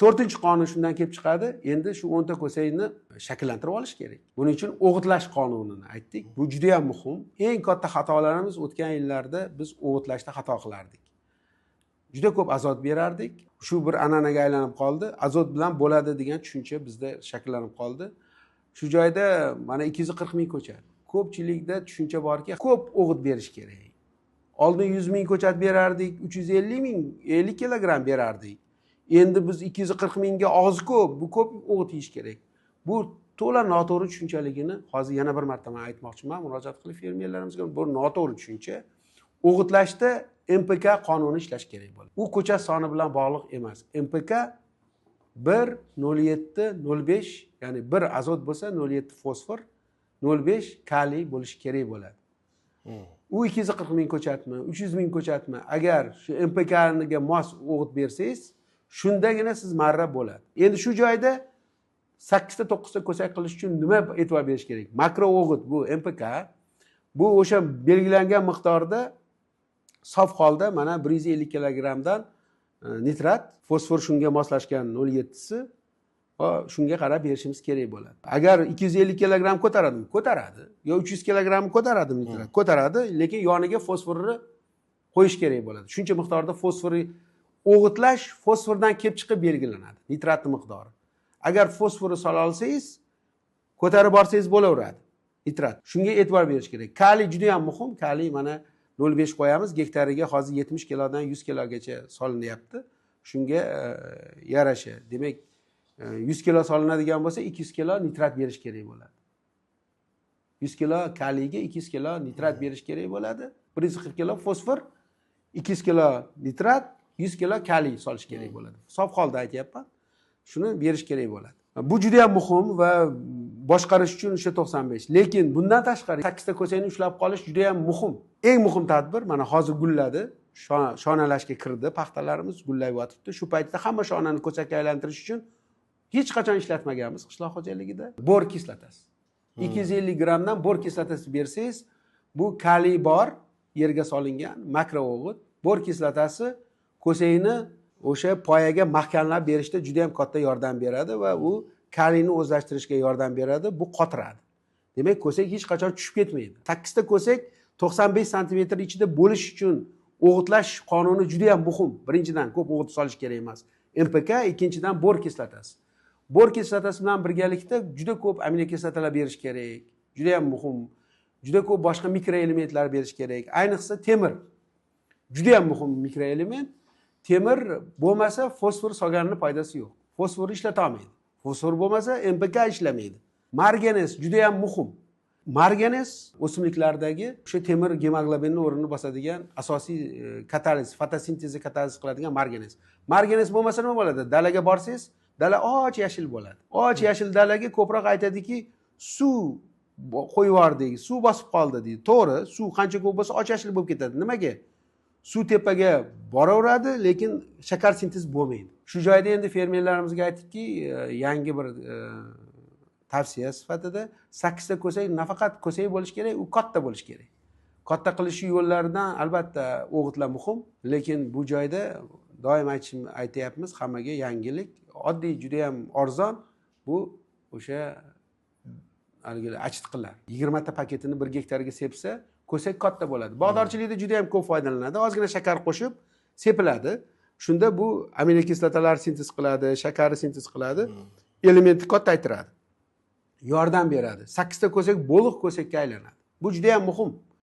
To'rtinchi qonun shundan kelib chiqadi. Endi shu 10 ta ko'sakni shakllantirib olish kerak. Buning uchun o'g'itlash qonunini aytdik. Bu juda ham muhim. Eng katta xatolarimiz o'tgan yillarda biz o'g'itlashda xato qilardik. Juda ko'p azot berardik. Shu bir an'anaga aylanib qoldi. Azot bilan bo'ladi degan tushuncha bizda shakllanib qoldi. Shu joyda mana 240 ming ko'chat. Ko'pchilikda tushuncha borki, ko'p o'g'it berish kerak. Oldin 100 ming ko'chat berardik, 350 ming, 50 kilogramm berardik. Endi biz 240 mingga oz ko'p, bu ko'p o'g'it yeyish kerak. Bu to'la noto'g'ri tushunchaligini hozir yana bir marta men aytmoqchiman, murojaat qilib fermerlarimizga. Bu noto'g'ri tushuncha. O'g'itlashda MPK qonuni ishlash kerak bo'ladi. U ko'chat soni bilan bog'liq emas. MPK 1.07.05, ya'ni 1 azot bo'lsa 0.7 fosfor, 0.5 kaliy bo'lishi kerak bo'ladi. U 240 ming ko'chatmi, 300 ming ko'chatmi, agar shu MPK ga mos o'g'it bersangiz, shundagina siz marra bo'ladi. Endi shu joyda 8 ta 9 ta ko'sak qilish uchun nima e'tibor berish kerak? Makro o'g'it bu MPK. Bu o'sha belgilangan miqdorda sof holda mana 150 kilogrammdan nitrat, fosfor shunga moslashgan 0.7si va shunga qarab berishimiz kerak bo'ladi. Agar 250 kilogramm ko'taradimi? Ko'taradi. Yo 300 kilogramm ko'taradimi nitrat? Ko'taradi, lekin yoniga fosforni qo'yish kerak bo'ladi. Shuncha miqdorda fosforni o'g'itlash fosfordan kelib chiqib belgilanadi, nitratning miqdori. Agar fosforni sola olsangiz, ko'tarib borsangiz bo'laveradi. Nitrat. Shunga e'tibor berish kerak. Kaliy juda ham muhim. Kaliy mana 0.5 qo'yamiz, gektariga hozir 70 kilodan 100 kilogacha solinyapti. Shunga yarasha. Demak, 100 kilo solinadigan bo'lsa, 200 kilo nitrat berish kerak bo'ladi. 100 kilo kaliyga 200 kilo nitrat berish kerak bo'ladi. 140 kilo fosfor, 200 kilo nitrat, 100 kilo kaliy solish kerak bo'ladi. Sof holda aytyapman. Shuni berish kerak bo'ladi. Bu juda ham muhim va boshqarish uchun o'sha 95. Lekin bundan tashqari 8 ta ko'sakni ushlab qolish juda ham muhim. Eng muhim tadbir mana hozir gulladi. Shonalashga kirdi, paxtalarimiz gullayib yotibdi. Shu paytda hamma shonani ko'sakka aylantirish uchun hech qachon ishlatmaganmiz qishloq xo'jaligida. Bor kislotasi. 250 grammdan bor kislotasi bersangiz, bu kaliy bor, yerga solingan makro o'g'it. Bor kislotasi ko'sakni o'sha poyaga mahkamlab berishda juda ham katta yordam beradi va u kaliyni o'zlashtirishga yordam beradi, bu qotiradi. Demak, ko'sak hech qachon tushib ketmaydi. 8 ta ko'sak 95 sm ichida bo'lish uchun o'g'itlash qonuni juda ham muhim. Birinchidan ko'p o'g'it solish kerak emas. MPK, ikkinchidan bor kislotasi. Bor kislotasi bilan birgalikda juda ko'p aminokislotalar berish kerak. Juda ham muhim. Juda ko'p boshqa mikroelementlar berish kerak. Ayniqsa temir. Juda ham muhim mikroelement. Temir bo'lmasa fosfor solganning foydasi yo'q. Fosfor ishlata olmaydi. Fosfor bo'lmasa MPK ishlamaydi. Marganez juda ham muhim. Marganez o'simliklardagi o'sha temir gemoglobinning o'rnini bosadigan asosiy kataliz, fotosintezni kataliz qiladigan marganez. Marganez bo'lmasa nima bo'ladi? Dalaga borsangiz, dala och yashil bo'ladi. Och yashil dalaga ko'proq aytadiki, suv qo'yib yubordik, suv bosib qoldi deydi. To'g'ri, suv qancha ko'p bo'lsa och yashil bo'lib ketadi. Nimaga? Suv tepaga boraveradi, lekin shakar sintez bo'lmaydi. Shu joyda endi fermerlarimizga aytdikki, yangi bir tavsiya sifatida 8 ta ko'sak nafaqat ko'sak bo'lish kerak, u katta bo'lish kerak. Katta qilish yo'llaridan albatta o'g'itlar muhim, lekin bu joyda doim aytyapmiz hammaga yangilik, oddiy juda ham arzon bu o'sha achitqilar. 20 ta paketini 1 gektarga sepsa, ko'sak katta bo'ladi. Bog'dorchilikda juda ham ko'p foydalanadi. Ozgina shakar qo'shib sepiladi. Shunda bu aminokislotalar sintez qiladi, shakarni sintez qiladi, elementni kattaytiradi. Yordam beradi. 8 ta ko'sak bo'liq ko'sakka aylanadi. Bu juda ham muhim.